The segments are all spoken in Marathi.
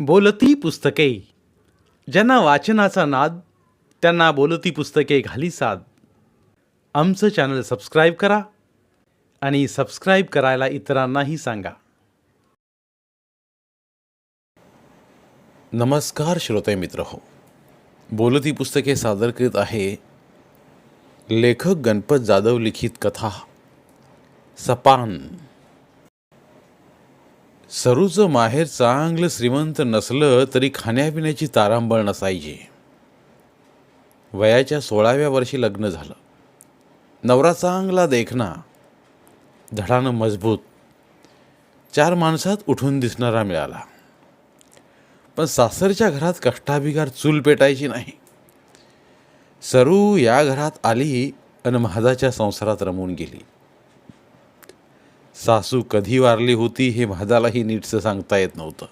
बोलती पुस्तके. ज्यांना वाचनाचा नाद त्यांना बोलती पुस्तके घाली साद. आमचं चॅनल सबस्क्राईब करा आणि सबस्क्राईब करायला इतरांनाही सांगा. नमस्कार श्रोते मित्र हो, बोलती पुस्तके सादर करीत आहे लेखक गणपत जाधव लिखित कथा सपान. सरूचं माहेर चांगलं श्रीमंत नसलं तरी खाण्यापिण्याची तारांबळ नसायची. वयाच्या 16व्या वर्षी लग्न झालं. नवरा चांगला देखणा, धडानं मजबूत, 4 माणसात उठून दिसणारा मिळाला. पण सासरच्या घरात कष्टाभिगार चूल पेटायची नाही. सरू या घरात आली आणि महादाच्या संसारात रमून गेली. सासू कधी वारली होती हे महादालाही नीटसं सांगता येत नव्हतं.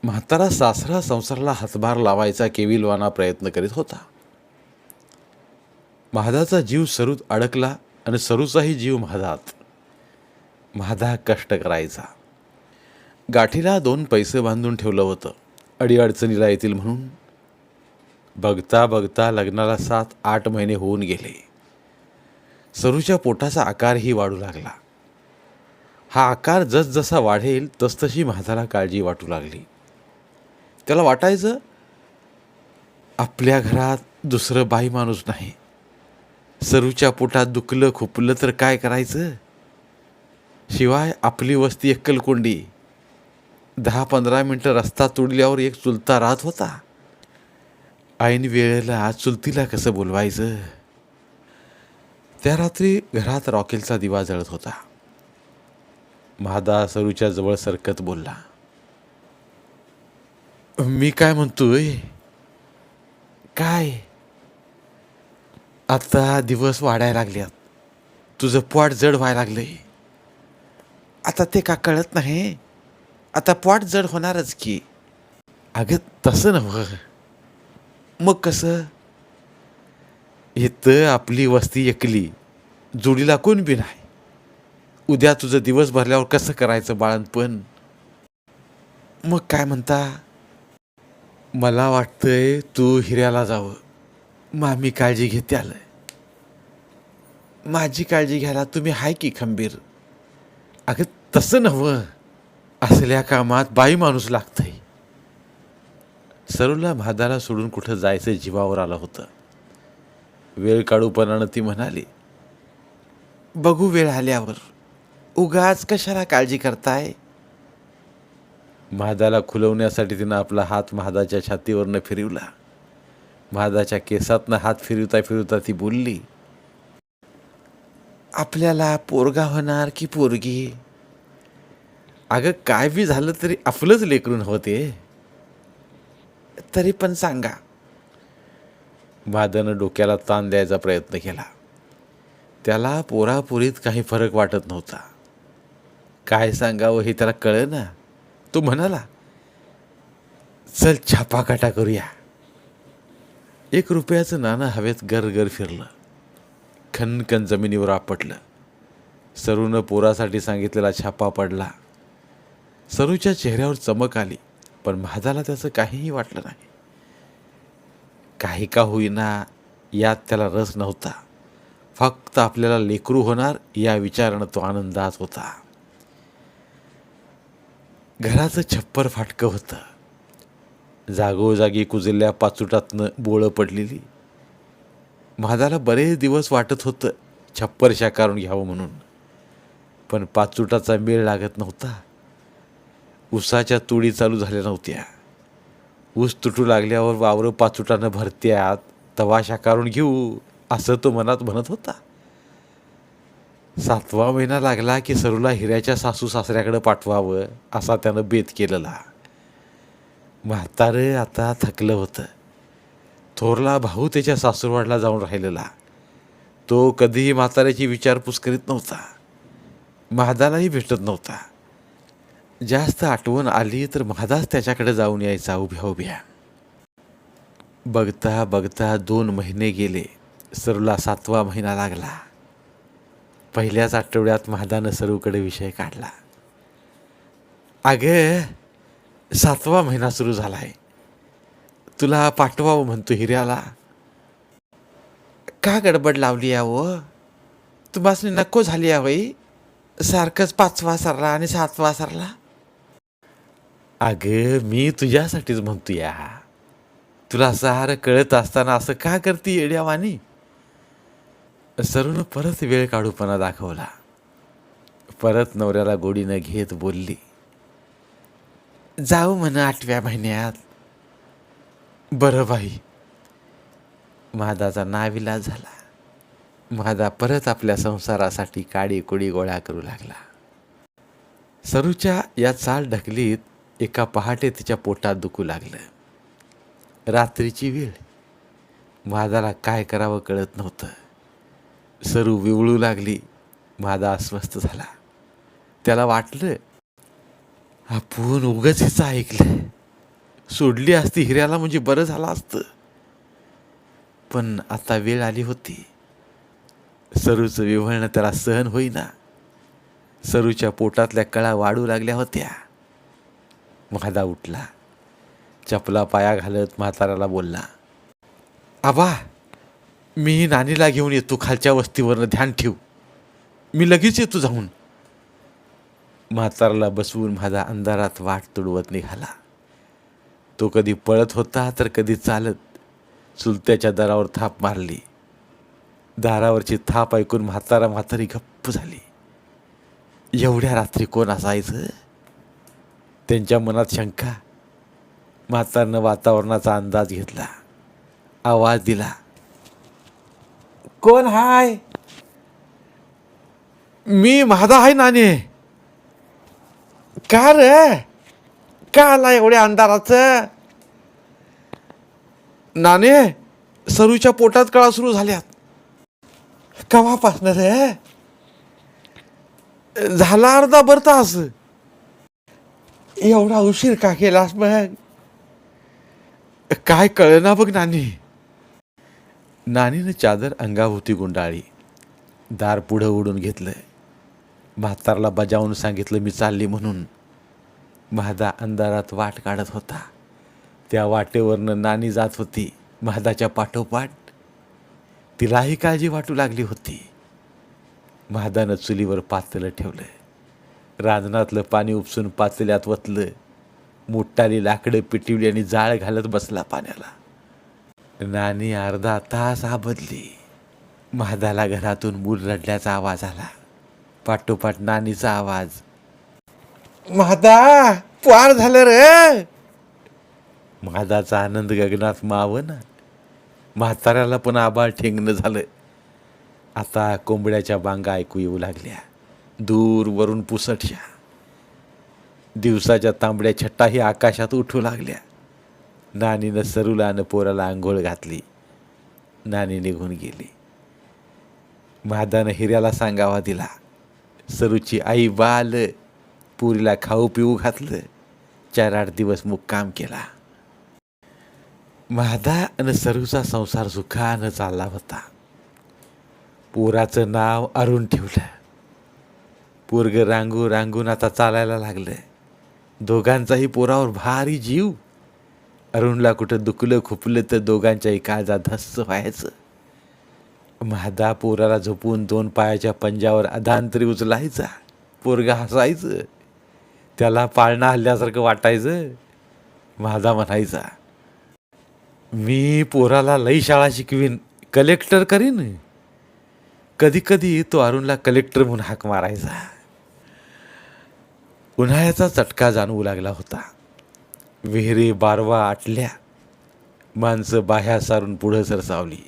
म्हातारा सासरा संसाराला हातभार लावायचा केविलवाना प्रयत्न करीत होता. महादाचा जीव सरूत अडकला आणि सरूचाही जीव महादात. महादा कष्ट करायचा. गाठीला 2 पैसे बांधून ठेवलं होतं, अडीअडचणीला येतील म्हणून. बघता बघता लग्नाला 7-8 महिने होऊन गेले. सरूच्या पोटाचा आकारही वाढू लागला. हा आकार जसजसा वाढेल तसतशी महादाला काळजी वाटू लागली. त्याला वाटायचं आपल्या घरात दुसरं बाई माणूस नाही. सरूच्या पोटात दुखलं खुपलं तर काय करायचं. शिवाय आपली वस्ती एक्कलकोंडी. 10-15 मिनटं रस्ता तोडल्यावर एक चुलता राहत होता. ऐन वेळेला चुलतीला कसं बोलवायचं. त्या रात्री घरात रॉकेलचा दिवा जळत होता. महादा सरूच्या जवळ सरकत बोलला, मी काय म्हणतोय, काय आता दिवस वाढायला लागल्यात. तुझं पोट जड व्हायला लागलंय. आता ते का कळत नाही. आता पोट जड होणारच की. अगं तसं नव्हं. मग कसं. इथं आपली वस्ती एकली, जोडीला कोण बी नाही. उद्या तुझं दिवस भरल्यावर कसं करायचं बाळणपण. मग काय म्हणता. मला वाटतंय तू हिऱ्याला जावं. मामी काळजी घेते आलं. माझी काळजी घ्यायला तुम्ही हाय की खंबीर. अगं तसं नव्हं. असल्या कामात बाई माणूस लागतंय. सरूला महादाला सोडून कुठं जायचं जीवावर आलं होतं. वेळ काढूपणानं ती म्हणाली, बघू वेळ आल्यावर. उगाच कशाला काळजी करताय. महादाला खुलवण्यासाठी तिनं आपला हात महादाच्या छातीवरनं फिरवला. महादाच्या केसातनं हात फिरवता फिरवता ती बोलली, आपल्याला पोरगा होणार की पोरगी. अगं काय बी झालं तरी आपलंच लेकरून होते. तरी पण सांगा. महादानं डोक्याला ताण द्यायचा प्रयत्न केला. त्याला पोरापोरीत काही फरक वाटत नव्हता. काय सांगावं हे त्याला कळलं ना. तो म्हणाला, चल छापाकाटा करूया. 1 रुपयाचं नाणं हवेत गरगर फिरलं. खनकन जमिनीवर आपटलं. सरूनं पोरासाठी सांगितलेला छापा पडला. सरूच्या चेहऱ्यावर चमक आली, पण महादाला त्याचं काहीही वाटलं नाही. काही का होईना यात त्याला रस नव्हता. फक्त आपल्याला लेकरू होणार या विचारानं तो आनंदात होता. घराचं छप्पर फाटकं होतं. जागोजागी कुजलेल्या पाचुटातनं बोळं पडलेली. महादाला बरेच दिवस वाटत होतं छप्पर शाकारून घ्यावं म्हणून, पण पाचुटाचा मेळ लागत नव्हता. ऊसाच्या तोडी चालू झाल्या नव्हत्या. ऊस तुटू लागल्यावर वावरं पाचुटानं भरत्यात, तवा शाकारून घेऊ असं तो मनात म्हणत होता. 7वा महिना लागला की सरूला हिऱ्याच्या सासू सासऱ्याकडे पाठवावं असा त्यानं बेत केलेला. म्हातारं आता थकलं होतं. थोरला भाऊ त्याच्या सासूरवाडला जाऊन राहिलेला. तो कधीही म्हाताऱ्याची विचारपूस करीत नव्हता. महादालाही भेटत नव्हता. जास्त आठवण आली तर महादाच त्याच्याकडे जाऊन यायचा उभ्या उभ्या. बघता बघता 2 महिने गेले. सरूला 7वा महिना लागला. पहिल्याच आठवड्यात महादानं सरूकडे विषय काढला. अगं 7वा महिना सुरू झालाय. तुला पाठवावं म्हणतो हिऱ्याला. का गडबड लावली यावं? तुम्हासनी नको झाली यावई. सारखंच 5वा सरला आणि 7वा सरला. अगं मी तुझ्यासाठीच म्हणतो या. तुला सारं कळत असताना असं का करती येड्यावानी? सरून परत वेळ काढूपणा दाखवला. परत नवऱ्याला गोडीनं घेत बोलली, जाऊ म्हण 8व्या महिन्यात. बरं बाई. महादाचा नाविलाज झाला. महादा परत आपल्या संसारासाठी काडीकुडी गोळा करू लागला. सरूच्या या चाल ढकलीत एका पहाटे तिच्या पोटात दुखू लागलं. रात्रीची वेळ. महादाला काय करावं कळत नव्हतं. सरू विवळू लागली. महादा अस्वस्थ झाला. त्याला वाटलं, आपण उगाच हिचं ऐकलं. सोडली असती हिऱ्याला म्हणजे बरं झालं असतं. पण आता वेळ आली होती. सरूचं विव्हळणं त्याला सहन होईना. सरूच्या पोटातल्या कळा वाढू लागल्या होत्या. महादा उठला. चपला पाया घालत म्हाताऱ्याला बोलला, आबा मी नानीला घेऊन येतो. खालच्या वस्तीवरनं ध्यान ठेव. मी लगेच येतो जाऊन. म्हाताऱ्याला बसवून महादा अंधारात वाट तुडवत निघाला. तो कधी पळत होता तर कधी चालत. चुलत्याच्या दारावर थाप मारली. दारावरची थाप ऐकून म्हातारी गप्प झाली. एवढ्या रात्री कोण असायचं? त्यांच्या मनात शंका. म्हातारनं वातावरणाचा अंदाज घेतला. आवाज दिला, कोण हाय? मी महादा आहे नाने. का रे? का आला एवढ्या अंधाराचं? नाने, सरूच्या पोटात कळा सुरू झाल्यात. कवापासनं रे? झाला अर्धा भर तास. एवढा उशीर का केलास मग? काय कळना बघ नानी. नानीनं चादर अंगाभोवती गुंडाळी. दार पुढं ओढून घेतलं. म्हातारला बजावून सांगितलं मी चालली म्हणून. महादा अंधारात वाट काढत होता. त्या वाटेवरनं नानी जात होती महादाच्या पाठोपाठ. तिलाही काळजी वाटू लागली होती. महादानं चुलीवर पातेलं ठेवलं. रांजणातलं पाणी उपसून पातेल्यात वतलं. मोठाली लाकडं पिटिवली आणि जाळ घालत बसला पाण्याला. नानी अर्धा तास आबदली. महादाला घरातून मूल रडल्याचा आवाज आला. पाठोपाठ नानीचा आवाज, महादा पार झालं रे. महादाचा आनंद गगनात मावना. म्हाताऱ्याला पण आबाळ ठेंगणं झालं. आता कोंबड्याच्या बांगा ऐकू येऊ लागल्या. दूर वरून पुसटशा. दिवसाच्या तांबड्या छट्टाही आकाशात उठू लागल्या. नानीनं सरूला आणि पोराला आंघोळ घातली. नानी निघून गेली. महादानं हिऱ्याला सांगावा दिला. सरूची आई बाल. पुरीला खाऊ पिऊ घातलं. 4-8 दिवस मुक्काम केला. महादा आणि सरूचा संसार सुखानं चालला होता. पोराचं नाव अरुण ठेवलं. पोरग रांगू रांगून आता चालायला लागलं. दोघांचाही पोरावर भारी जीव. अरुणला कुठं दुखलं खुपलं तर दोघांच्याही काळजा धस्स व्हायचं. महादा पोराला झोपून 2 पायाच्या पंजावर अधांतरी उचलायचा. पोरगा हसायचं. त्याला पाळणा हल्ल्यासारखं वाटायचं. महादा म्हणायचा, मी पोराला लई शाळा शिकवीन, कलेक्टर करीन. कधी कधी तो अरुणला कलेक्टर म्हणून हाक मारायचा. उन्हाळ्याचा चटका जाणवू लागला होता. विहिरी बारवा आटल्या. माणसं बाह्या सारून पुढं सरसावली.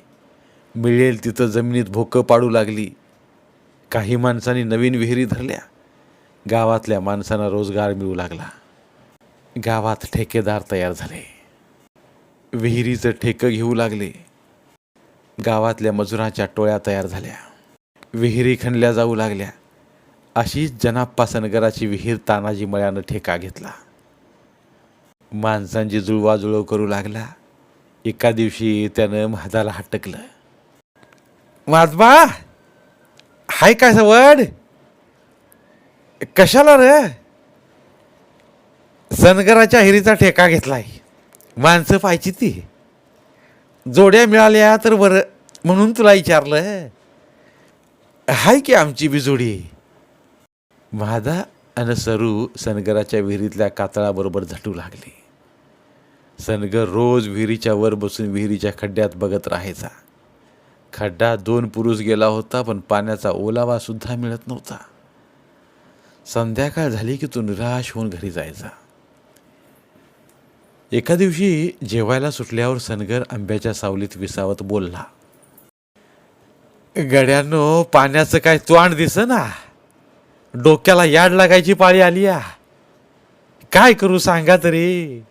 मिळेल तिथं जमिनीत भोकं पाडू लागली. काही माणसांनी नवीन विहिरी धरल्या. गावातल्या माणसांना रोजगार मिळू लागला. गावात ठेकेदार तयार झाले. विहिरीचं ठेकं घेऊ लागले. गावातल्या मजुरांच्या टोळ्या तयार झाल्या. विहिरी खणल्या जाऊ लागल्या. अशीच जनाप्पा सनगराची विहीर तानाजी मळ्यानं ठेका घेतला. माणसांची जुळवाजुळव करू लागला. एका दिवशी त्यानं महादाला हटकलं. माधबा, हाय काय सवड? कशाला रे? सनगराच्या हिरीचा ठेका घेतलाय. माणसं पाहिजे ती, जोड्या मिळाल्या तर बरं म्हणून तुला विचारलं. हाय की आमची बी जोडी. म्हादा आणि सरू सनगराच्या विहिरीतल्या कातळाबरोबर झटू लागली. सनगर रोज विहिरीच्या वर बसून विहिरीच्या खड्ड्यात बघत राहायचा. खड्डा 2 पुरुष गेला होता, पण पाण्याचा ओलावा सुद्धा मिळत नव्हता. संध्याकाळ झाली की तो निराश होऊन घरी जायचा. एका दिवशी जेवायला सुटल्यावर सनगर आंब्याच्या सावलीत विसावत बोलला, गड्यांनो, पाण्याचं काय तोंड दिसेना. डोक्याला याड लागायची पाळी आली या. काय करू सांगा तरी.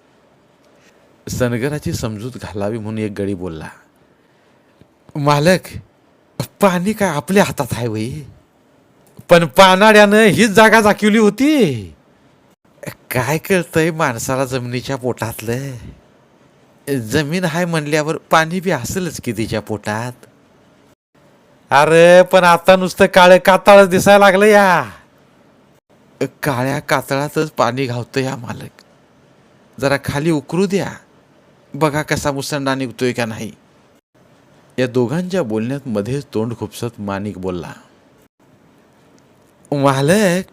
सनगराची समजूत घालावी म्हणून एक गडी बोलला, मालक, पाणी काय आपल्या हातात आहे वय, पण पानाड्यानं हीच जागा दाखवली होती. काय कळतंय माणसाला जमिनीच्या पोटातलं. जमीन हाय म्हणल्यावर पाणी बी असेलच की तिच्या पोटात. अरे पण आता नुसतं काळं कातळ दिसायला लागलं या. काळ्या कातळातच पाणी घावतं या मालक. जरा खाली उकरू द्या, बघा कसा मुसंडा निघतोय का नाही. या दोघांच्या बोलण्यात मध्येच तोंड खुपसत माणिक बोलला, मालक,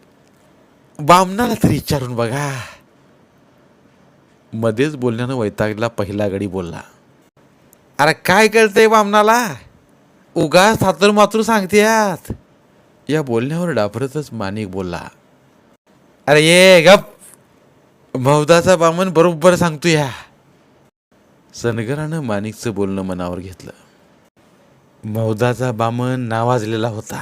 बामणाला तरी विचारून बघा. मध्येच बोलण्यानं वैतागला पहिला गडी बोलला, अरे काय कळतंय बामणाला, उगाच थातूर मातूर सांगतेयात. या बोलण्यावर डाफरतच माणिक बोलला, अरे ये गप, मौदाचा बामण बरोबर सांगतो या. सनगरानं माणिकचं बोलणं मनावर घेतलं. मौदाचा बामण नावाजलेला होता.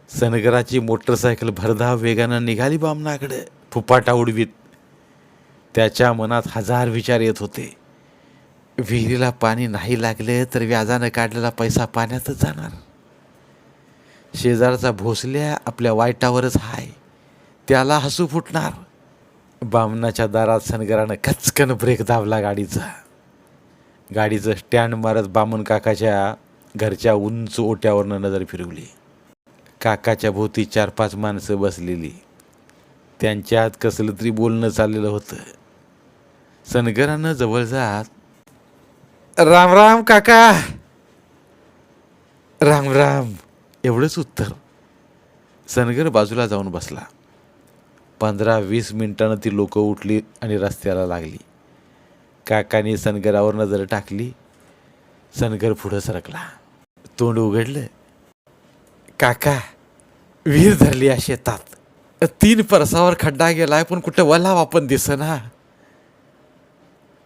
सनगराची मोटरसायकल भरधाव वेगानं निघाली बामणाकडे फुपाटा उडवीत. त्याच्या मनात 1000 विचार येत होते. विहिरीला पाणी नाही लागले तर व्याजानं काढलेला पैसा पाण्यातच जाणार. शेजारचा भोसल्या आपल्या वाईटावरच हाय, त्याला हसू फुटणार. बामणाच्या दारात सनगरानं खचकन ब्रेक दाबला गाडीचा. गाडीचं स्टँड मारत बामण काकाच्या घरच्या उंच ओट्यावरनं नजर फिरवली. काकाच्या भोवती 4-5 माणसं बसलेली. त्यांच्यात कसलं तरी बोलणं चाललेलं होतं. सनगरानं जवळ जात, राम राम काका. राम राम एवढंच उत्तर. सनगर बाजूला जाऊन बसला. 15-20 मिनिटांनं ती लोकं उठली आणि रस्त्याला लागली. काकाने सनगरावर नजर टाकली. सनगर पुढं सरकला. तोंड उघडलं. काका, विहीर धरली या शेतात. 3 परसावर खड्डा गेलाय, पण कुठं वल्हाव आपण दिसना.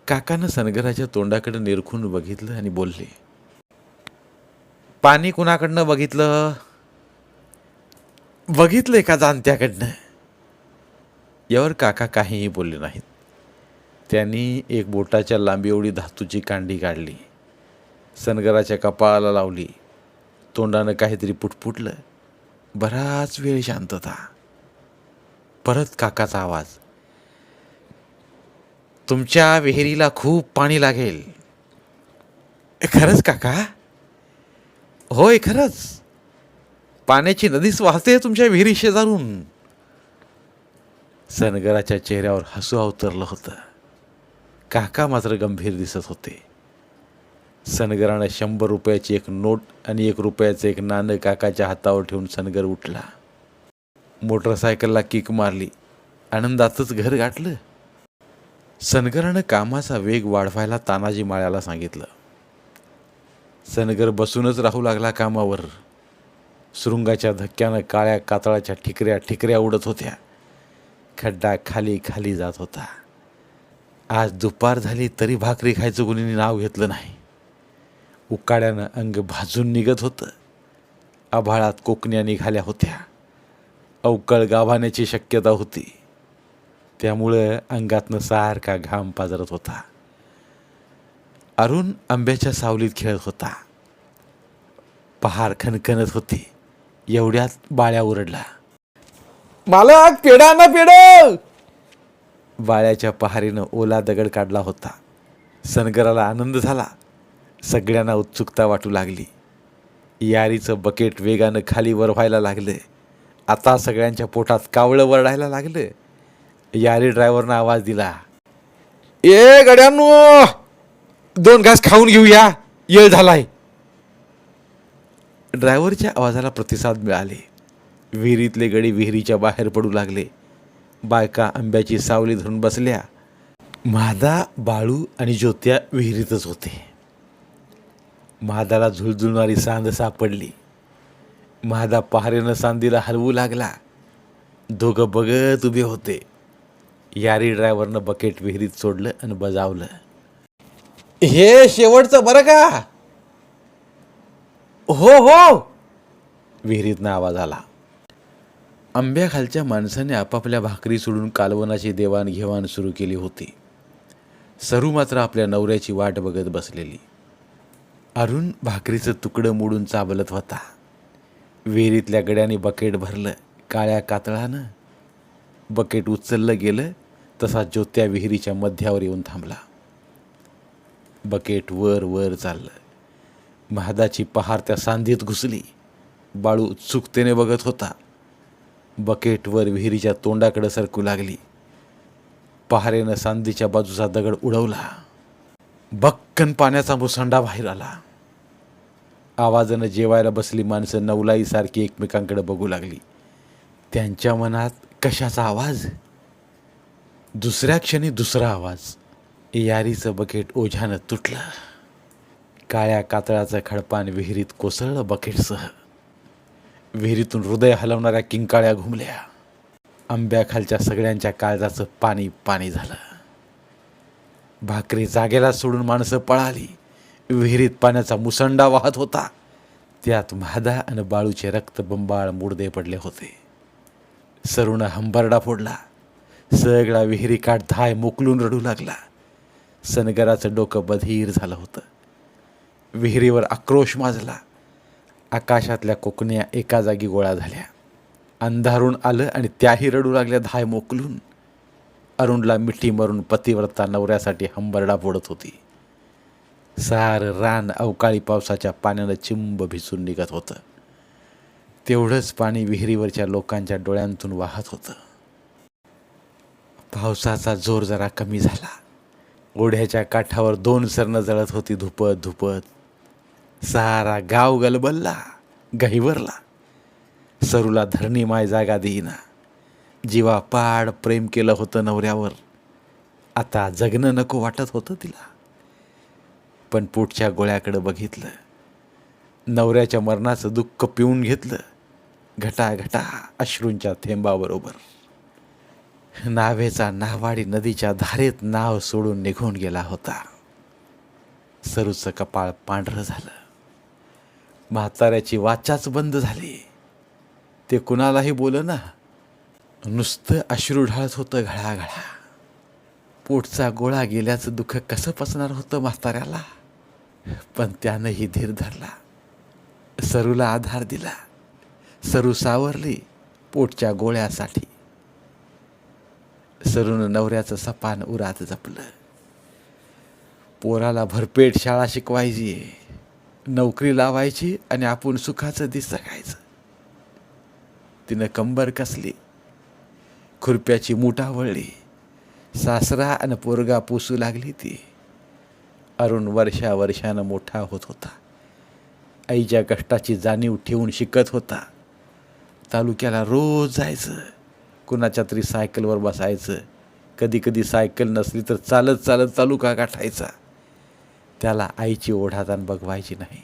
काकानं सनगराच्या तोंडाकडे निरखून बघितलं आणि बोलले, पाणी कुणाकडनं बघितलं? बघितलंय का जाणत्याकडनं? यावर काका काहीही बोलले नाहीत. त्यांनी एक बोटाच्या लांबी एवढी धातूची कांडी काढली, सनगराच्या कपाळाला लावली. तोंडानं काहीतरी पुटपुटलं. बराच वेळ शांतता. परत काकाचा आवाज, तुमच्या विहिरीला खूप पाणी लागेल. खरंच काका? होय खरंच, पाण्याची नदीच वाहते तुमच्या विहिरी शेजारून. सनगराच्या चेहऱ्यावर हसू अवतरलं होतं. काका मात्र गंभीर दिसत होते. सनगरानं 100 रुपयाची एक नोट आणि 1 रुपयाचं एक नाणं काकाच्या हातावर ठेवून सनगर उठला. मोटरसायकलला किक मारली. आनंदातच घर गाठलं. सनगरानं कामाचा वेग वाढवायला तानाजी माळ्याला सांगितलं. सनगर बसूनच राहू लागला कामावर. सुरुंगाच्या धक्क्यानं काळ्या कातळाच्या ठिकऱ्या उडत होत्या. खड्डा खाली खाली जात होता. आज दुपार झाली तरी भाकरी खायचं कुणी नाव घेतलं नाही. उकाड्यानं अंग भाजून निघत होतं. आभाळात कोकण्या निघाल्या होत्या. अवकळ गाभाण्याची शक्यता होती. त्यामुळं अंगातनं सारखा घाम पाजरत होता. अरुण आंब्याच्या सावलीत खेळत होता. पहार खणखणत होती. एवढ्यात बाळ्या ओरडला, मालक, पेढा ना पेढ. बाळ्याच्या पहारीनं ओला दगड काढला होता. सनगराला आनंद झाला. सगळ्यांना उत्सुकता वाटू लागली. यारीचं बकेट वेगानं खाली वर व्हायला लागलं. आता सगळ्यांच्या पोटात कावळं वरडायला लागलं. यारी ड्रायव्हरनं आवाज दिला, ए गड्यांनो, 2 घास खाऊन घेऊया, येळ झालाय. ड्रायव्हरच्या आवाजाला प्रतिसाद मिळाले. विहिरीतले गडी विहिरीच्या बाहेर पडू लागले. बायका आंब्याची सावली धरून बसल्या. म्हादा, बाळू आणि ज्योत्या विहिरीतच होते. म्हादाला झुळझुळणारी सांद सापडली. म्हादा पहारेनं सांदीला हलवू लागला. दोघं बघत उभे होते. यारी ड्रायव्हरनं बकेट विहिरीत सोडलं आणि बजावलं, हे शेवटचं बरं का? हो हो, विहिरीतनं आवाज आला. आंब्याखालच्या माणसाने आपापल्या भाकरी सोडून कालवनाची देवाणघेवाण सुरू केली होती. सरू मात्र आपल्या नवऱ्याची वाट बघत बसलेली. अरुण भाकरीचं तुकडं मोडून चाबलत होता. विहिरीतल्या गड्याने बकेट भरलं. काळ्या कातळानं बकेट उचललं गेलं तसा ज्योत्या विहिरीच्या मध्यावर येऊन थांबला. बकेट वर वर चाललं. महादाची पहार त्या सांधीत घुसली. बाळू उत्सुकतेने बघत होता. बकेट वर विहिरीच्या तोंडाकडे सरकू लागली. पहारेनं सांधीच्या बाजूचा दगड उडवला. बक्कन पाण्याचा मुसंडा बाहेर आला. आवाजानं जेवायला बसली माणसं नवलाईसारखी एकमेकांकडे बघू लागली. त्यांच्या मनात कशाचा आवाज? दुसऱ्या क्षणी दुसरा आवाज. यारीचं बकेट ओझ्यानं तुटलं. काळ्या कातळाचं खडपान विहिरीत कोसळलं बकेटसह. विहिरीतून हृदय हलवणाऱ्या किंकाळ्या घुमल्या. आंब्याखालच्या सगळ्यांच्या काळजाचं पाणी पाणी झालं. भाकरी जागेला सोडून माणसं पळाली. विहिरीत पाण्याचा मुसंडा वाहत होता. त्यात म्हादा आणि बाळूचे रक्तबंबाळ मुडदे पडले होते. सरूनं हंबरडा फोडला. सगळा विहिरी काठ धाय मोकलून रडू लागला. सनगराचं डोकं बधीर झालं होतं. विहिरीवर आक्रोश माजला. आकाशातल्या कोकण्या एका जागी गोळा झाल्या. अंधारून आलं आणि त्याही रडू लागल्या धाय मोकलून. अरुणला मिठी मारून पतिव्रता नवऱ्यासाठी हंबरडा फोडत होती. सारं रान अवकाळी पावसाच्या पाण्यानं चिंब भिजून निघत होतं. तेवढंच पाणी विहिरीवरच्या लोकांच्या डोळ्यांतून वाहत होतं. पावसाचा जोर जरा कमी झाला. ओढ्याच्या काठावर 2 सरणं जळत होती धुपत धुपत. सारा गाव गलबलला, गहिवरला. सरूला धरणी माय जागा देईना. जीवापाड प्रेम केलं होतं नवऱ्यावर. आता जगणं नको वाटत होतं तिला. पण पोटच्या गोळ्याकडे बघितलं. नवऱ्याच्या मरणाचं दुःख पिऊन घेतलं. घटाघटा अश्रूंच्या थेंबाबरोबर. नावेचा नावाडी नदीच्या धारेत नाव सोडून निघून गेला होता. सरूचं कपाळ पांढरं झालं. म्हाताऱ्याची वाचाच बंद झाली. ते कुणालाही बोलना. नुसतं अश्रू ढाळत होतं घळाघळा. पोटचा गोळा गेल्याचं दुःख कसं पचणार होतं म्हाताऱ्याला. पण त्यानंही धीर धरला. सरूला आधार दिला. सरू सावरली पोटच्या गोळ्यासाठी. सरूनं नवऱ्याचं सपान उरात जपलं. पोराला भरपेट शाळा शिकवायची, नोकरी लावायची आणि आपण सुखाचं दिस जगायचं. तिनं कंबर कसली. खुरप्याची मुठा वळली. सासरा आणि पोरगा पुसू लागली ती. अरुण वर्षानं मोठा होत होता. आईच्या कष्टाची जाणीव ठेवून शिकत होता. तालुक्याला रोज जायचं. कुणाच्या तरी सायकलवर बसायचं. कधी कधी सायकल नसली तर चालत चालत तालुका गाठायचा. त्याला आईची ओढाताण बघवायची नाही.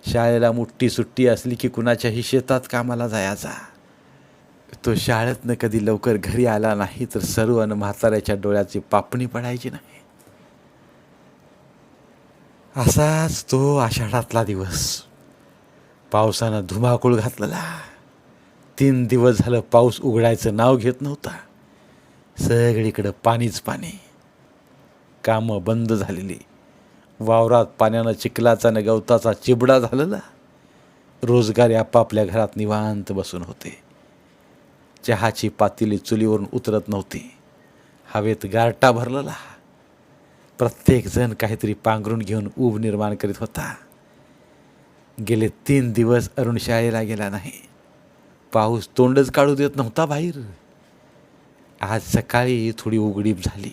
शाळेला मोठी सुट्टी असली की कुणाच्याही शेतात कामाला जायचा. तो शाळेतनं कधी लवकर घरी आला नाही तर सरू आणि म्हाताऱ्याच्या डोळ्याची पापणी पडायची नाही. असाच तो आषाढातला दिवस. पावसानं धुमाकूळ घातलेला. 3 दिवस झालं पाऊस उघडायचं नाव घेत नव्हता. सगळीकडं पाणीच पाणी. कामं बंद झालेली. वावरात पाण्यानं चिखलाचा न गवताचा चिबडा झालेला. रोजगारी आपापल्या घरात निवांत बसून होते. चहाची पातेली चुलीवरून उतरत नव्हती. हवेत गारटा भरलेला. प्रत्येक जण काहीतरी पांघरून घेऊन ऊब निर्माण करीत होता. गेले 3 दिवस अरुण शाळेला गेला नाही. पाऊस तोंडच काढू देत नव्हता बाहेर. आज सकाळी थोडी उघडीप झाली.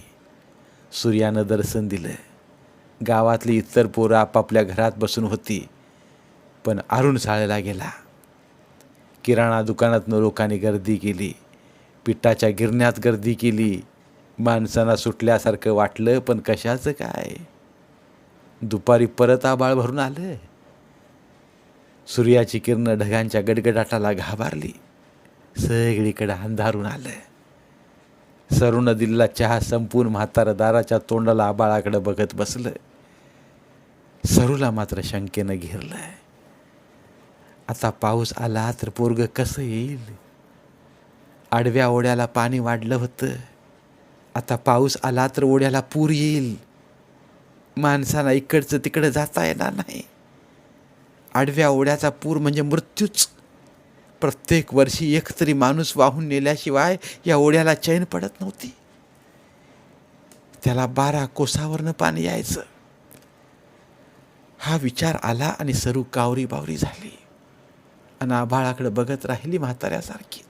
सूर्यानं दर्शन दिलं. गावातली इतर पोरं आपापल्या घरात बसून होती, पण अरुण शाळेला गेला. किराणा दुकानातनं लोकांनी गर्दी केली. पिठाच्या गिरण्यात गर्दी केली. माणसांना सुटल्यासारखं वाटलं, पण कशाचं काय. दुपारी परत आभाळ भरून आलं. सूर्याची किरणं ढगांच्या गडगडाटाला घाबरली. सगळीकडे अंधारून आलं. सरूनं दिलेला चहा संपून म्हातारं दाराच्या तोंडाला आबाळाकडे बघत बसलं. सरूला मात्र शंकेनं घेरलं. आता पाऊस आला तर पोरगं कसं येईल. आडव्या ओढ्याला पाणी वाढलं होतं. आता पाऊस आला तर ओढ्याला पूर येईल. माणसाला इकडचं तिकडं जाता येणार नाही. आडव्या ओढ्याचा पूर म्हणजे मृत्यूच. प्रत्येक वर्षी एक तरी माणूस वाहून नेल्याशिवाय या ओढ्याला चैन पडत नव्हती. त्याला 12 कोसावरनं पाणी यायचं. हा विचार आला आणि सरू कावरी बावरी झाली आणि आभाळाकडे बघत राहिली म्हाताऱ्यासारखी.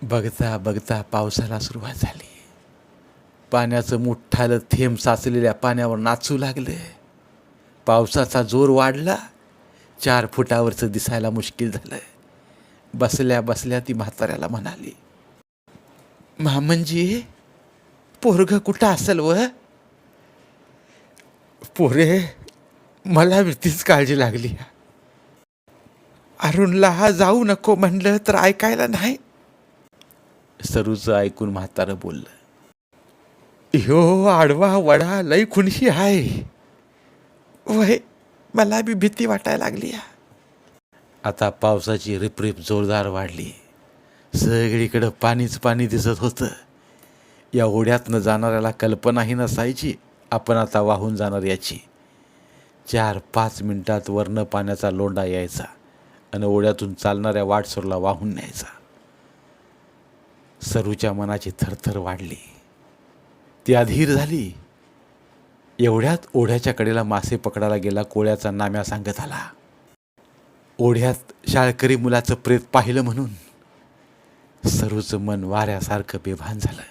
बघता बघता पावसाला सुरुवात झाली. पाण्याचं मोठालं थेंब साचलेल्या पाण्यावर नाचू लागले. पावसाचा जोर वाढला. 4 फुटावरचं दिसायला मुश्किल झालं. बसल्या बसल्या ती म्हाताऱ्याला म्हणाली, मामंजी, पोरग कुठं असेल व? पोरे, मला भीतीच काळजी लागली. अरुणला हा जाऊ नको म्हणलं तर ऐकायला नाही. सरूचं ऐकून म्हातारं बोललं, ह्यो आडवा वडा लई खुणशी आहे. वय, मला बी भीती वाटायला लागली. आता पावसाची रिपरिप जोरदार वाढली. सगळीकडं पाणीच पाणी दिसत होतं. या ओढ्यातनं जाणाऱ्याला कल्पनाही नसायची आपण आता वाहून जाणार याची. 4-5 मिनिटात वरनं पाण्याचा लोंढा यायचा आणि ओढ्यातून चालणाऱ्या वाटसरूला वाहून न्यायचा. सरूच्या मनाची थरथर वाढली. ती अधीर झाली. एवढ्यात ओढ्याच्या कडेला मासे पकडायला गेला कोळ्याचा नाम्या सांगत आला. ओढ्यात शाळकरी मुलाचं प्रेत पाहिलं म्हणून सरूचं मन वाऱ्यासारखं बेभान झालं.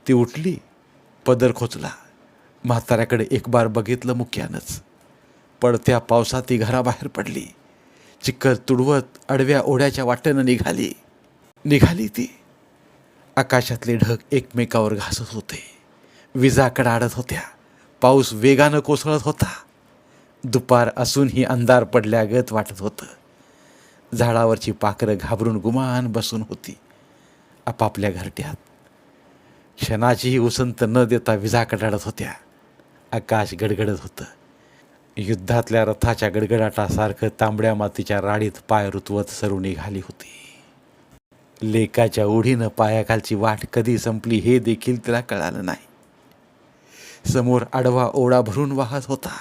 ती उठली, पदर खोचला. म्हाताऱ्याकडे एक बार बघितलं मुक्यानंच. पडत्या पावसात ती घराबाहेर पडली. चिखल तुडवत आडव्या ओढ्याच्या वाटेनं निघाली ती. आकाशातले ढग एकमेकावर घासत होते. विजा कडाडत होत्या. पाऊस वेगानं कोसळत होता. दुपार असूनही अंधार पडल्यागत वाटत होतं. झाडावरची पाखरं घाबरून गुमान बसून होती आपापल्या घरट्यात. क्षणाचीही उसंत न देता विजा कडाडत होत्या. आकाश गडगडत होतं. युद्धातल्या रथाच्या गडगडाटासारखं तांबड्या मातीच्या राडीत पाय रुतवत सरू निघाली होती. लेकाच्या ओढीनं पायाखालची वाट कधी संपली हे देखील तिला कळालं नाही. समोर आडवा ओढा भरून वाहत होता.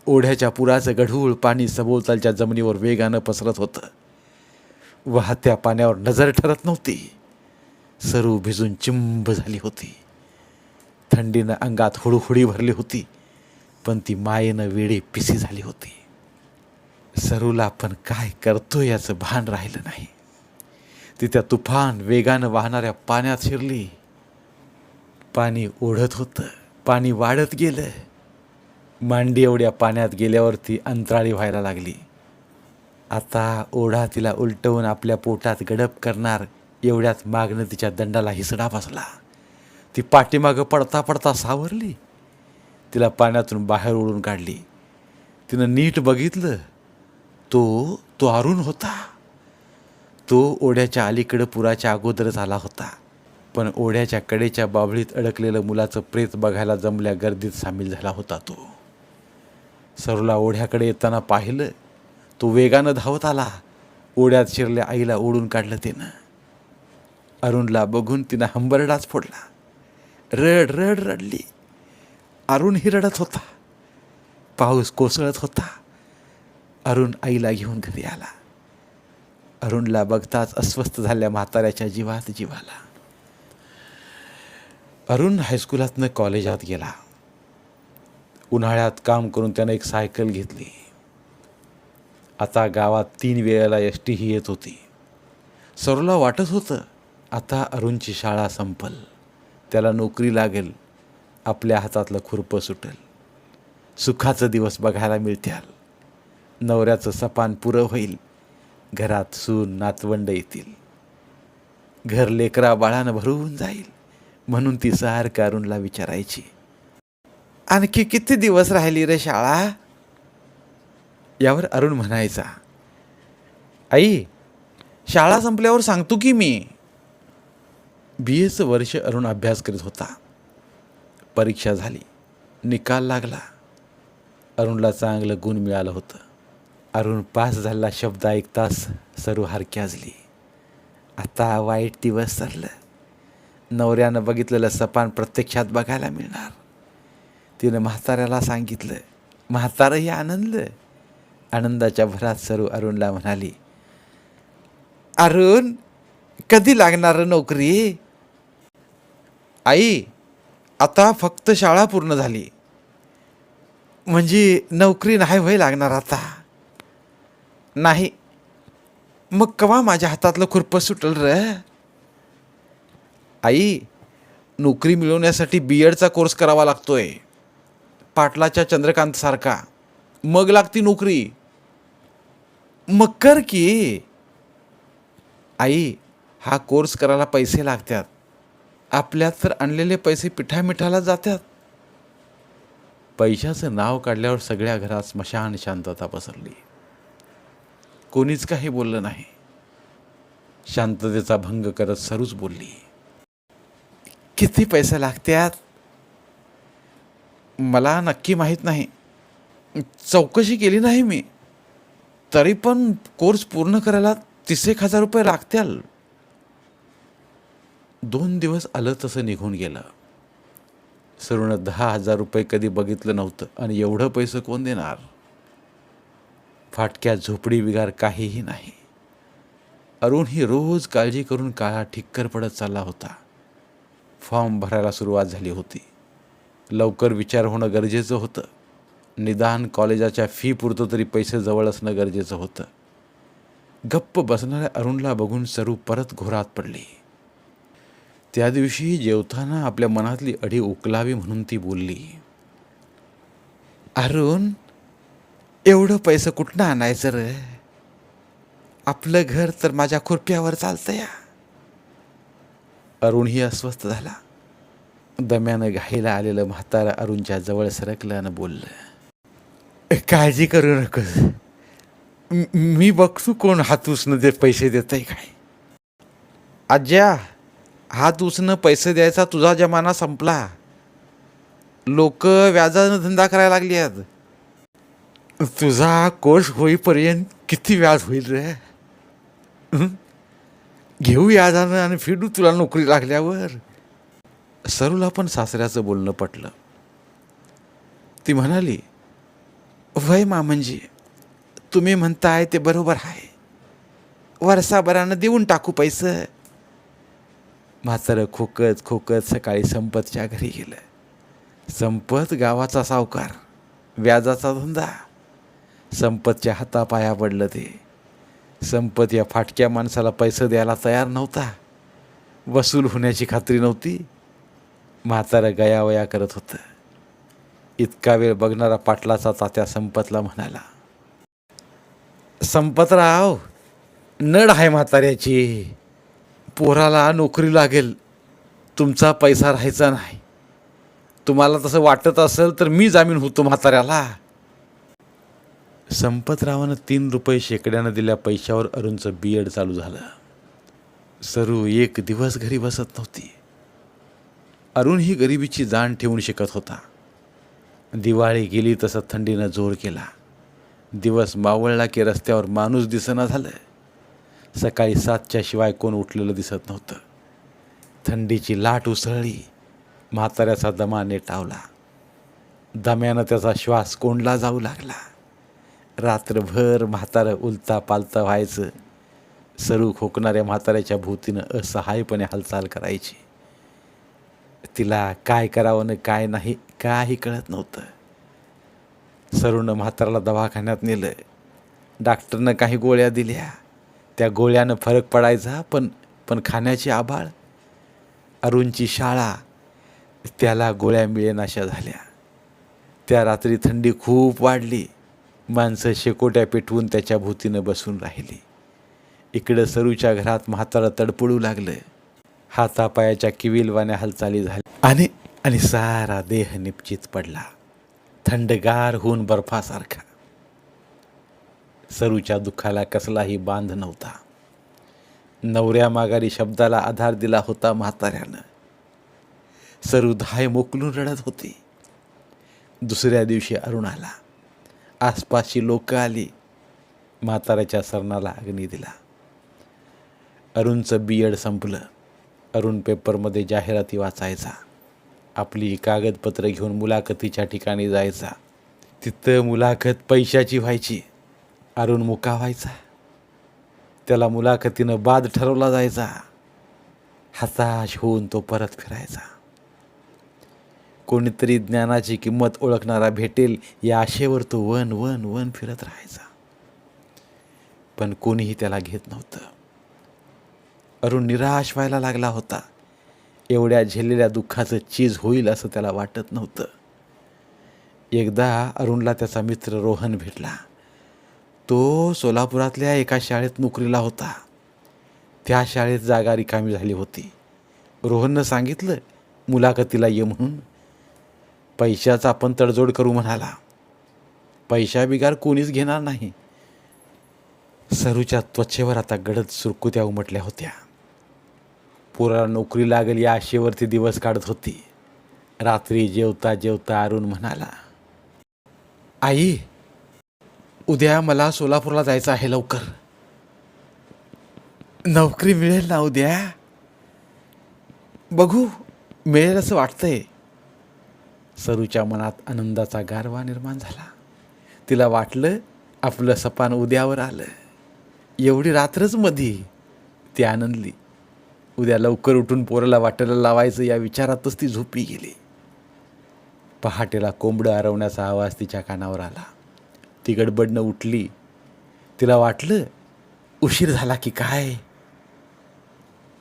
ओढ्याच्या पुराचं गढूळ पाणी सभोवतालच्या जमिनीवर वेगानं पसरत होतं. वाहत्या पाण्यावर नजर ठरत नव्हती. सरू भिजून चिंब झाली होती. थंडीनं अंगात हुडहुडी भरली होती, पण ती मायेनं वेडी पिसी झाली होती. सरूला पण काय करतो याचं भान राहिलं नाही. ती त्या तुफान वेगानं वाहणाऱ्या पाण्यात शिरली. पाणी ओढत होतं. पाणी वाढत गेलं. मांडी एवढ्या पाण्यात गेल्यावरती अंतराळी व्हायला लागली. आता ओढा तिला उलटवून आपल्या पोटात गडप करणार एवढ्यात मागणं तिच्या दंडाला हिसडा बसला. ती पाठीमागं पडता पडता सावरली. तिला पाण्यातून बाहेर ओढून काढली. तिनं नीट बघितलं. तो अरुण होता. तो ओढ्याच्या अलीकडं पुराच्या अगोदरच आला होता. पण ओढ्याच्या कडेच्या बाभळीत अडकलेलं मुलाचं प्रेत बघायला जमल्या गर्दीत सामील झाला होता तो. सरूला ओढ्याकडे येताना पाहिलं. तो वेगानं धावत आला. ओढ्यात शिरल्या आईला ओढून काढलं तिनं. अरुणला बघून तिनं हंबरडाच फोडला. रड रड रडली. अरुणही रडत होता. पाऊस कोसळत होता. अरुण आईला घेऊन घरी आला. अरुणला बघताच अस्वस्थ झाल्या म्हाताऱ्याच्या जीवात जीवाला. अरुण हायस्कुलातनं कॉलेजात गेला. उन्हाळ्यात काम करून त्यानं एक सायकल घेतली. आता गावात 3 वेळेला एस टी ही येत होती. सरूला वाटत होतं आता अरुणची शाळा संपल, त्याला नोकरी लागेल, आपल्या हातातलं खुरपं सुटेल, सुखाचं दिवस बघायला मिळतील, नवऱ्याचं सपान पुरं होईल, घरात सून नातवंड येतील, घर लेकरा बाळानं भरून जाईल. म्हणून ती सारखं अरुणला विचारायची, आणखी किती दिवस राहिली रे शाळा? यावर अरुण म्हणायचा, आई, शाळा संपल्यावर सांगतो की मी. BAचं वर्ष अरुण अभ्यास करीत होता. परीक्षा झाली, निकाल लागला. अरुणला चांगलं गुण मिळालं होतं. अरुण पास झालेला शब्द ऐकताच सरू हरक्याजली. आता वाईट दिवस सरलं. नवऱ्यानं बघितलेलं सपान प्रत्यक्षात बघायला मिळणार. तिनं म्हाताऱ्याला सांगितलं. म्हातारंही आनंदलं. आनंदाच्या भरात सरू अरुणला म्हणाली, अरुण, कधी लागणार नोकरी? आई, आता फक्त शाळा पूर्ण झाली, म्हणजे नोकरी नाही व्हाय लागणार आता. नाही, मग कवा माझ्या हातातलं खुरपं सुटल रे? आई, नोकरी मिळवण्यासाठी BEdचा कोर्स करावा लागतोय, पाटलाच्या चंद्रकांत सारखा. मग लागती नोकरी. मग कर की. आई, हा कोर्स करायला पैसे लागतात. आपल्यात तर आणलेले पैसे पिठामिठाला जातात. पैशाचं नाव काढल्यावर सगळ्या घरात स्मशान शांतता पसरली. कोणीच काही बोललं नाही. शांततेचा भंग करत सरूच बोलली, किती पैसे लागतात? मला नक्की माहीत नाही, चौकशी केली नाही मी. तरी पण कोर्स पूर्ण करायला 30,000 रुपये लागतील. 2 दिवस आलं तसं निघून गेलं. सरूनं 10,000 रुपये कधी बघितलं नव्हतं, आणि एवढं पैसे कोण देणार? फाटक्या झोपडी बिगार काहीही नाही. अरुण ही रोज काळजी करून काळा ठिक्कर पडत चालला होता. फॉर्म भरायला सुरुवात झाली होती. लवकर विचार होणं गरजेचं होतं. निदान कॉलेजाच्या फी पुरतं तरी पैसे जवळ असणं गरजेचं होतं. गप्प बसणाऱ्या अरुणला बघून सरू परत घोरात पडली. त्या दिवशी जेवताना आपल्या मनातली अढी उकलावी म्हणून ती बोलली, अरुण, एवढं पैसे कुठनं आणायचं रे? आपलं घर तर माझ्या खुरप्यावर चालतं या. अरुणही अस्वस्थ झाला. दम्यानं घाईला आलेलं म्हातारं अरुणच्या जवळ सरकलं आणि बोललं, काळजी करू नकोस, मी बघतो कोण हात उसनं दे पैसे देतंय काय. आज्या, हात उसनं पैसे द्यायचा तुझा जमाना संपला. लोक व्याजानं धंदा करायला लागली आहेत. तुझा कोर्स होईपर्यंत किती व्याज होईल रे? घेऊ व्याजानं आणि फेडू तुला नोकरी लागल्यावर. सरूला पण सासऱ्याचं बोलणं पटलं. ती म्हणाली, वय मामंजी, तुम्ही म्हणताय ते बरोबर आहे. वर्षाभरानं देऊन टाकू पैसे. म्हातारं खोकत खोकत सकाळी संपतच्या घरी गेलं. संपत गावाचा सावकार, व्याजाचा धंदा. संपतच्या हातापाया पडलं ते. संपत या फाटक्या माणसाला पैसे द्यायला तयार नव्हता. वसूल होण्याची खात्री नव्हती. म्हातारं गयावया करत होतं. इतका वेळ बघणारा पाटलाचा तात्या संपतला म्हणाला, संपतराव, नड आहे म्हाताऱ्याची. पोराला नोकरी लागेल, तुमचा पैसा राहायचा नाही. तुम्हाला तसं वाटत असेल तर मी जामीन होतो म्हाताऱ्याला. संपतरावानं 3 रुपये शेकड्यानं दिल्या पैशावर अरुणचं BEd चालू झालं. सरू एक दिवस घरी बसत नव्हती. अरुण ही गरिबीची जाण ठेवून शिकत होता. दिवाळी गेली तसं थंडीनं जोर केला. दिवस मावळला की रस्त्यावर माणूस दिसेना झालं. सकाळी 7च्या शिवाय कोण उठलेलं दिसत नव्हतं. थंडीची लाट उसळली. म्हाताऱ्याचा दमा नेटावला. दम्यानं त्याचा श्वास कोंडला जाऊ लागला. रात्रभर म्हातारं उलता पालता व्हायचं. सरू खोकणाऱ्या म्हाताऱ्याच्या भोवतीनं असहायपणे हालचाल करायची. तिला काय करावं न काय नाही काही कळत नव्हतं. सरूनं म्हाताराला दवाखान्यात नेलं. डॉक्टरनं काही गोळ्या दिल्या. त्या गोळ्यानं फरक पडायचा, पण पण खाण्याची आभाळ, अरुणची शाळा, त्याला गोळ्या मिळेनाशा झाल्या. त्या रात्री थंडी खूप वाढली. माणसं शेकोट्या पेटवून त्याच्या भोवतीनं बसून राहिली. इकडं सरूच्या घरात म्हातारं तडपडू लागलं. हातापायाच्या किविलवाण्या हालचाली झाल्या आणि आणि सारा देह निपचित पडला, थंडगार होऊन बर्फासारखा. सरूच्या दुःखाला कसलाही बांध नव्हता. नवऱ्या माघारी शब्दाला आधार दिला होता म्हाताऱ्यानं. सरू धाय मोकलून रडत होती. दुसऱ्या दिवशी अरुण आला. आसपासची लोकं आली. म्हाताऱ्याच्या सरणाला अग्नी दिला. अरुणचं BEd संपलं. अरुण पेपरमध्ये जाहिराती वाचायचा. आपली कागदपत्र घेऊन मुलाखतीच्या ठिकाणी जायचा. तिथं मुलाखत पैशाची व्हायची. अरुण मुका व्हायचा. त्याला मुलाखतीनं बाद ठरवला जायचा. हताश होऊन तो परत फिरायचा. कोणीतरी ज्ञानाची किंमत ओळखणारा भेटेल या आशेवर तो वन वन वन फिरत राहायचा. पण कोणीही त्याला घेत नव्हतं. अरुण निराश व्हायला लागला होता. एवढ्या झेललेल्या दुःखाचं चीज होईल असं त्याला वाटत नव्हतं. एकदा अरुणला त्याचा मित्र रोहन भेटला. तो सोलापुरातल्या एका शाळेत नोकरीला होता. त्या शाळेत जागा रिकामी झाली होती. रोहननं सांगितलं मुलाखतीला ये म्हणून. पैशाचा आपण तडजोड करू म्हणाला. पैशा बिगार कोणीच घेणार नाही. सरूच्या त्वचेवर आता गडद सुरकुत्या उमटल्या होत्या. पोराला नोकरी लागेल या आशेवरती दिवस काढत होती. रात्री जेवता जेवता अरुण म्हणाला, आई, उद्या मला सोलापूरला जायचं आहे. लवकर नोकरी मिळेल ना उद्या? बघू, मिळेल असं वाटतंय. सरूच्या मनात आनंदाचा गारवा निर्माण झाला. तिला वाटलं आपलं सपान उद्यावर आलं. एवढी रात्रच मधी ती आनंदली. उद्या लवकर उठून पोराला वाटेला लावायचं या विचारातच ती झोपी गेली. पहाटेला कोंबडं आरवण्याचा आवाज तिच्या कानावर आला. ती गडबडनं उठली. तिला वाटलं उशीर झाला की काय.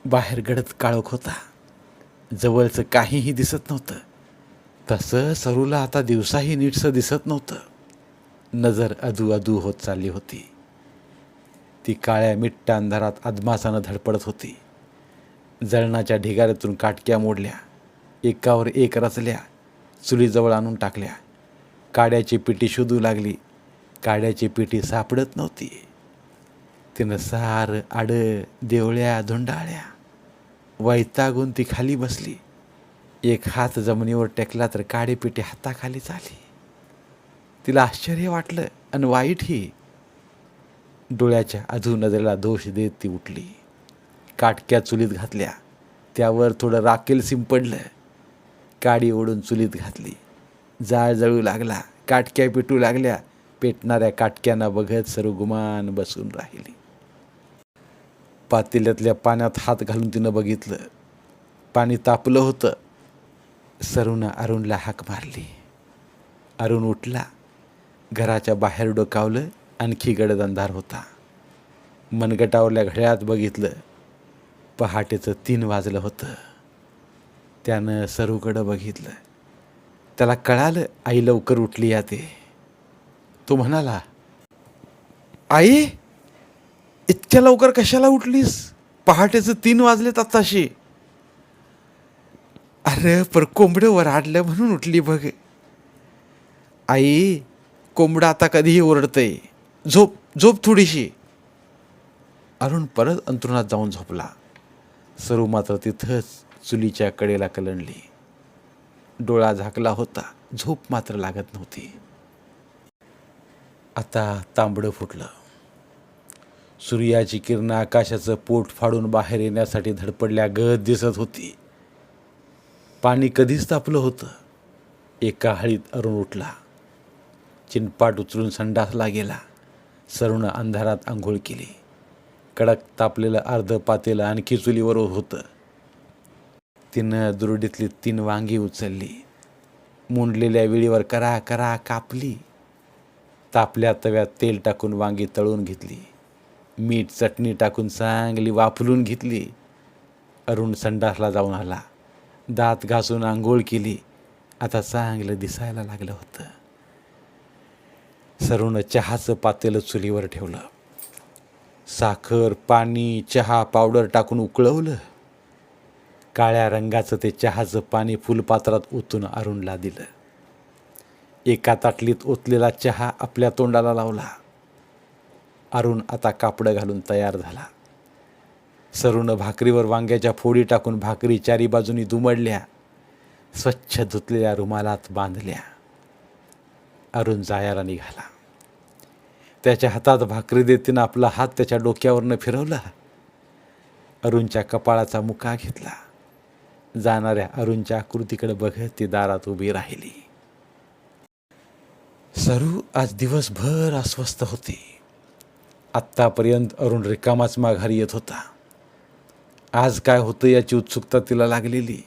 बाहेर गडद काळोख होता. जवळचं काहीही दिसत नव्हतं. तसं सरूला आता दिवसाही नीटसं दिसत नव्हतं. नजर अधू अधू होत चालली होती. ती काळ्या मिट्ट अंधारात अदमासानं धडपडत होती. जळणाच्या ढिगाऱ्यातून काटक्या मोडल्या, एकावर एक रचल्या, चुलीजवळ आणून टाकल्या. काड्याची पेटी शोधू लागली. काड्याची पेटी सापडत नव्हती. तिनं सारं आडं देवळ्या धुंडाळ्या. वैतागून ती खाली बसली. एक हात जमिनीवर टेकला तर काडीपेटी हाताखालीच आली. तिला आश्चर्य वाटलं आणि वाईटही. डोळ्याच्या अधू नजरेला दोष देत ती उठली. काटक्या चुलीत घातल्या. त्यावर थोडं राखेल शिंपडलं. काडी ओढून चुलीत घातली. जाळ जळू लागला. काटक्या पेटू लागल्या. पेटणाऱ्या काटक्यांना बघत सरू गुमान बसून राहिली. पातेल्यातल्या पाण्यात हात घालून तिनं बघितलं. पाणी तापलं होतं. सरूनं अरुणला हाक मारली. अरुण उठला. घराच्या बाहेर डोकावलं. आणखी गडद अंधार होता. मनगटावरल्या घड्याळात बघितलं. पहाटेचं 3 वाजलं होतं. त्यानं सरूकडं बघितलं. त्याला कळालं आई लवकर उठली या ते. तो म्हणाला, आई, इतक्या लवकर कशाला उठलीस? पहाटेचं 3 वाजलेत आत्ताशी. अरे पर कोंबडं वराडलं म्हणून उठली बघ. आई, कोंबडं आता कधीही ओरडतंय. झोप झोप थोडीशी. अरुण परत अंथरुणात जाऊन झोपला. सरू मात्र तिथंच चुलीच्या कडेला कलंडली. डोळा झाकला होता. झोप मात्र लागत नव्हती. आता तांबडं फुटलं. सूर्याची किरणं आकाशाचं पोट फाडून बाहेर येण्यासाठी धडपडल्या गत दिसत होती. पाणी कधीच तापलं होतं. एका हळीत अरुण उठला. चिनपाट उचलून संडासला गेला. सरूनं अंधारात आंघोळ केली. कडक तापलेलं अर्ध पातेलं आणखी चुलीवर होतं. तिनं दुरडीतली 3 वांगी उचलली. मुंडलेल्या विळीवर करा करा कापली. तापल्या तव्यात तेल टाकून वांगी तळून घेतली. मीठ चटणी टाकून चांगली वाफलून घेतली. अरुण संडासला जाऊन आला. दात घासून आंघोळ केली. आता चांगलं दिसायला लागलं होतं. सरूनं चहाचं पातेलं चुलीवर ठेवलं. साखर, पाणी, चहा पावडर टाकून उकळवलं. काळ्या रंगाचं ते चहाचं पाणी फुलपात्रात ओतून अरुणला दिलं. एका ताटलीत ओतलेला चहा आपल्या तोंडाला लावला. अरुण आता कापडं घालून तयार झाला. सरूनं भाकरीवर वांग्याच्या फोडी टाकून भाकरी चारी बाजूनी दुमडल्या. स्वच्छ धुतलेल्या रुमालात बांधल्या. अरुण जायला निघाला. त्याच्या हातात भाकरी देताना आपला हात त्याच्या डोक्यावरनं फिरवला. अरुणच्या कपाळाचा मुका घेतला. जाणाऱ्या अरुणच्या आकृतीकडे बघत ती दारात उभी राहिली. सरू आज दिवसभर अस्वस्थ होती. आत्तापर्यंत अरुण रिकामाच माघारी येत होता. आज काय होतं याची उत्सुकता तिला लागलेली.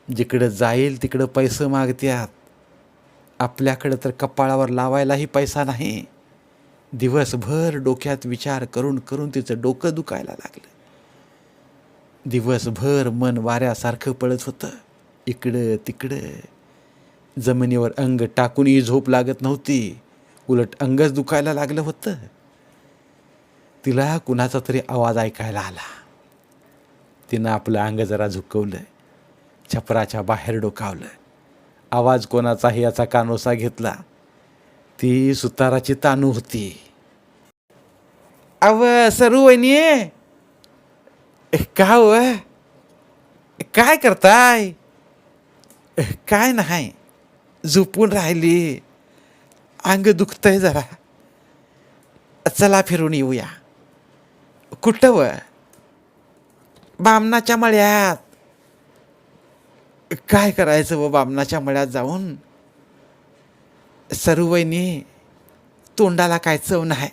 जिकडं जाईल तिकडं पैसे मागत्यात. आपल्याकडं तर कपाळावर लावायलाही पैसा नाही. दिवसभर डोक्यात विचार करून करून तिचं डोकं दुखायला लागलं. दिवसभर मन वाऱ्यासारखं पळत होतं. इकडं तिकडं. जमिनीवर अंग टाकूनही झोप लागत नव्हती. उलट अंगच दुखायला लागलं होतं. तिला कुणाचा तरी आवाज ऐकायला आला. तिनं आपलं अंग जरा झुकवलं. छपराच्या बाहेर डोकावलं. आवाज कोणाचाही याचा कानोसा घेतला. ती सुताराची तानू होती. अव सरू वहिनी, का हो, काय करताय? काय नाही, झोपून राहिली. अंग दुखतंय जरा. चला फिरून येऊया. कुठं व? बामणाच्या मळ्यात. काय करायचं व बामणाच्या मळ्यात जाऊन? सरूवहिनी, तोंडाला काय चव नाही.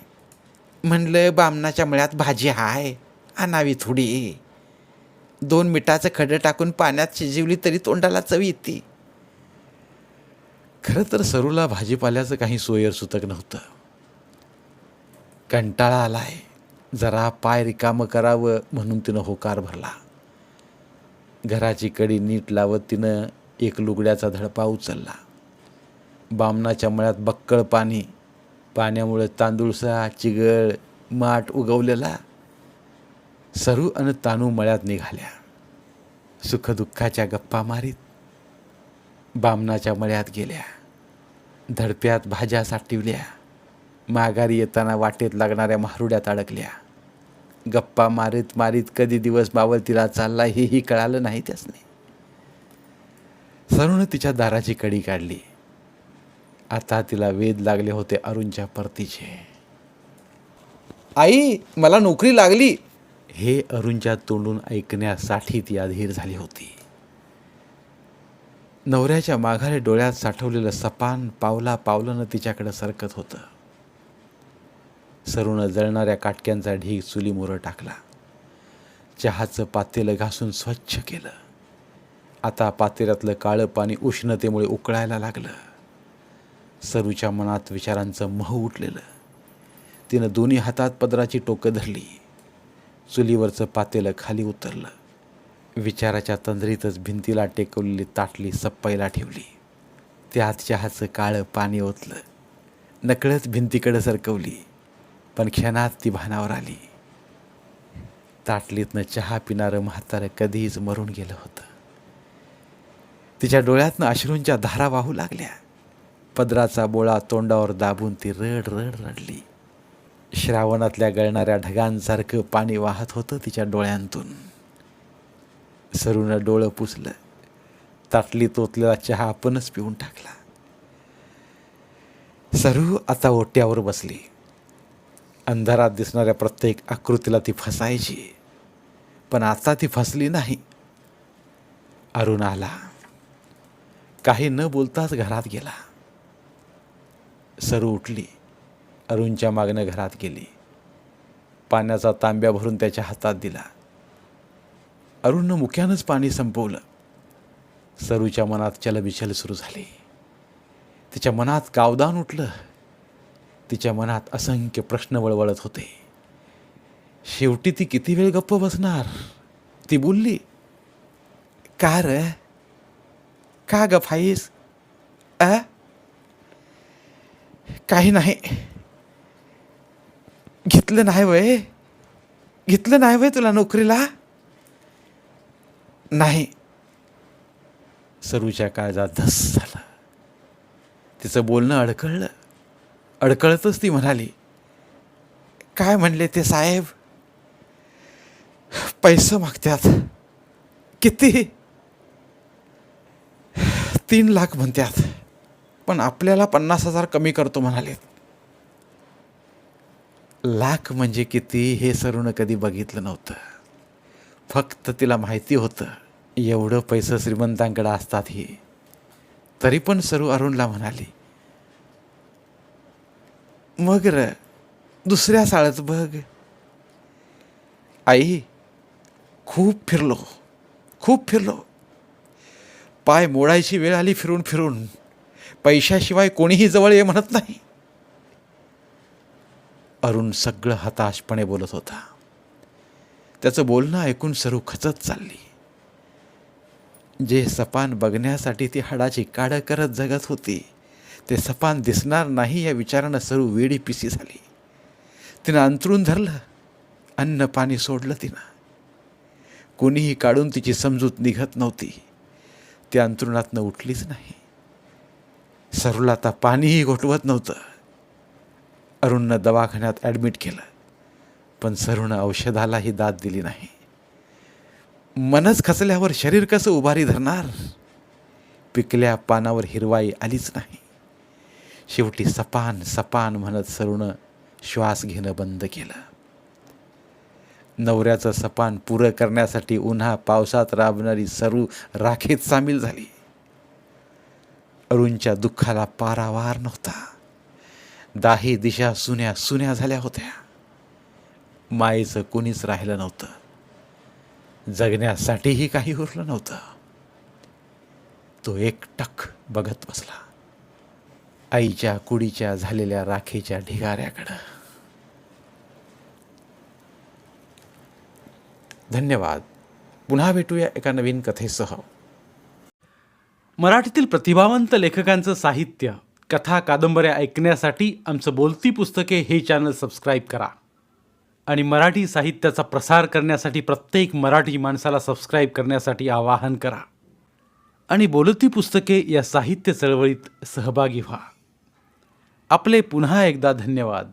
म्हणलं बामणाच्या मळ्यात भाजी हाय, आणावी थोडी. 2 मिठाचं खडं टाकून पाण्यात शिजवली तरी तोंडाला चव येते. खरं तर सरूला भाजीपाल्याचं काही सोयर सुतक नव्हतं. कंटाळा आलाय, जरा पाय रिकामं करावं म्हणून तिनं होकार भरला. घराची कडी नीट लावत तिनं एक लुगड्याचा धडपा उचलला. बामणाच्या मळ्यात बक्कळ पाणी. पाण्यामुळे तांदूळसा, चिगळ, माठ उगवलेला. सरू आणि तानू मळ्यात निघाल्या. सुखदुःखाच्या गप्पा मारीत बामणाच्या मळ्यात गेल्या. धडप्यात भाज्या साठवल्या. माघारी येताना वाटेत लागणाऱ्या महारुड्यात अडकल्या. गप्पा मारीत मारीत कधी दिवस मावळतीला चालला हेही कळालं नाही त्यासने. सरूनं तिच्या दाराची कडी काढली. आता तिला वेध लागले होते अरुणच्या परतीचे. आई, मला नोकरी लागली, हे अरुणच्या तोंडून ऐकण्यासाठी ती अधीर झाली होती. नवऱ्याच्या माघारी डोळ्यात साठवलेलं सपान पावला पावलानं तिच्याकडे सरकत होतं. सरूनं जळणाऱ्या काटक्यांचा ढीग चुलीमोरं टाकला. चहाचं पातेलं घासून स्वच्छ केलं. आता पातेल्यातलं काळं पाणी उष्णतेमुळे उकळायला लागलं. सरूच्या मनात विचारांचं मह उठलेलं. तिनं दोन्ही हातात पदराची टोकं धरली. चुलीवरचं पातेलं खाली उतरलं. विचाराच्या तंद्रीतच भिंतीला टेकवलेली ताटली सप्पायला ठेवली. त्यात चहाचं काळं पाणी ओतलं. नकळत भिंतीकडे सरकवली. पण क्षणात ती भानावर आली. ताटलीतनं चहा पिणारं म्हातारं कधीच मरून गेलं होतं. तिच्या डोळ्यातनं अश्रूंच्या धारा वाहू लागल्या. पदराचा बोळा तोंडावर दाबून ती रड रड रडली. श्रावणातल्या गळणाऱ्या ढगांसारखं पाणी वाहत होतं तिच्या डोळ्यांतून. सरूनं डोळं पुसलं. ताटलीत ओतलेला चहा आपणच पिऊन टाकला. सरू आता ओट्यावर बसली. अंधारात दिसणाऱ्या प्रत्येक आकृतीला ती फसायची. पण आता ती फसली नाही. अरुण आला. काही न बोलताच घरात गेला. सरू उठली. अरुणच्या मागनं घरात गेली. पाण्याचा तांब्या भरून त्याच्या हातात दिला. अरुणनं मुक्यानंच पाणी संपवलं. सरूच्या मनात चलबिचल सुरू झाली. तिच्या मनात कावदान उठलं. तिच्या मनात असंख्य प्रश्न वळवळत होते. शेवटी ती किती वेळ गप्प बसणार? ती बोलली, का र, का ग फाईस? काही नाही. घेतलं नाही वय तुला नोकरीला? नाही. सरूच्या काळजात धस झालं. तिचं बोलणं अडकळतच ती म्हणाली, काय म्हणले ते साहेब? पैसे मागतात. किती? 3 लाख म्हणतात, पण आपल्याला 50,000 कमी करतो म्हणाले. लाख म्हणजे किती हे सरूनं कधी बघितलं नव्हतं. फक्त तिला माहिती होतं एवढं पैसे श्रीमंतांकडे असतात हे. तरी पण सरू अरुणला म्हणाली, मग र दुसऱ्या शाळेत बघ. आई, खूप फिरलो. पाय मोडायची वेळ आली फिरून. पैशाशिवाय कोणीही जवळ ये म्हणत नाही. अरुण सगळं हताशपणे बोलत होता. त्याचं बोलणं ऐकून सरू खचत चालली. जे सपान बघण्यासाठी ती हाडाची काढ करत जगत होती, ते सपान दिसणार नाही या विचारानं सरू वेडी पिसी झाली. तिनं अंथरूण धरलं, अन्न पाणी सोडलं तिनं. कोणीही काढून तिची समजूत निघत नव्हती. ती अंथरुणातनं उठलीच नाही. सरूला आता पाणीही गोठवत नव्हतं. अरुणनं दवाखान्यात ॲडमिट केलं, पण सरूनं औषधालाही दाद दिली नाही. मनच खचल्यावर शरीर कसं उभारी धरणार? पिकल्या पानावर हिरवाई आलीच नाही. शेवटी सपान म्हणत सरूनं श्वास घेणं बंद केलं. नवऱ्याचं सपान पुरं करण्यासाठी उन्हा पावसात राबणारी सरू राखेत सामील झाली. अरुणच्या दुःखाला पारावार नव्हता. 10 दिशा सुन्या झाल्या होत्या. मायेचं कोणीच राहिलं नव्हतं. जगण्यासाठीही काही उरलं नव्हतं. तो एकटक बघत बसला आईच्या कुडीच्या झालेल्या राखेच्या ढिगाऱ्याकडं. धन्यवाद. पुन्हा भेटूया एका नवीन कथेसह. मराठीतील प्रतिभावंत लेखकांचं साहित्य, कथा, कादंबऱ्या ऐकण्यासाठी आमचं बोलती पुस्तके हे चॅनल सबस्क्राईब करा. आणि मराठी साहित्याचा प्रसार करण्यासाठी प्रत्येक मराठी माणसाला सबस्क्राईब करण्यासाठी आवाहन करा. आणि बोलती पुस्तके या साहित्य चळवळीत सहभागी व्हा. आपले पुन्हा एकदा धन्यवाद.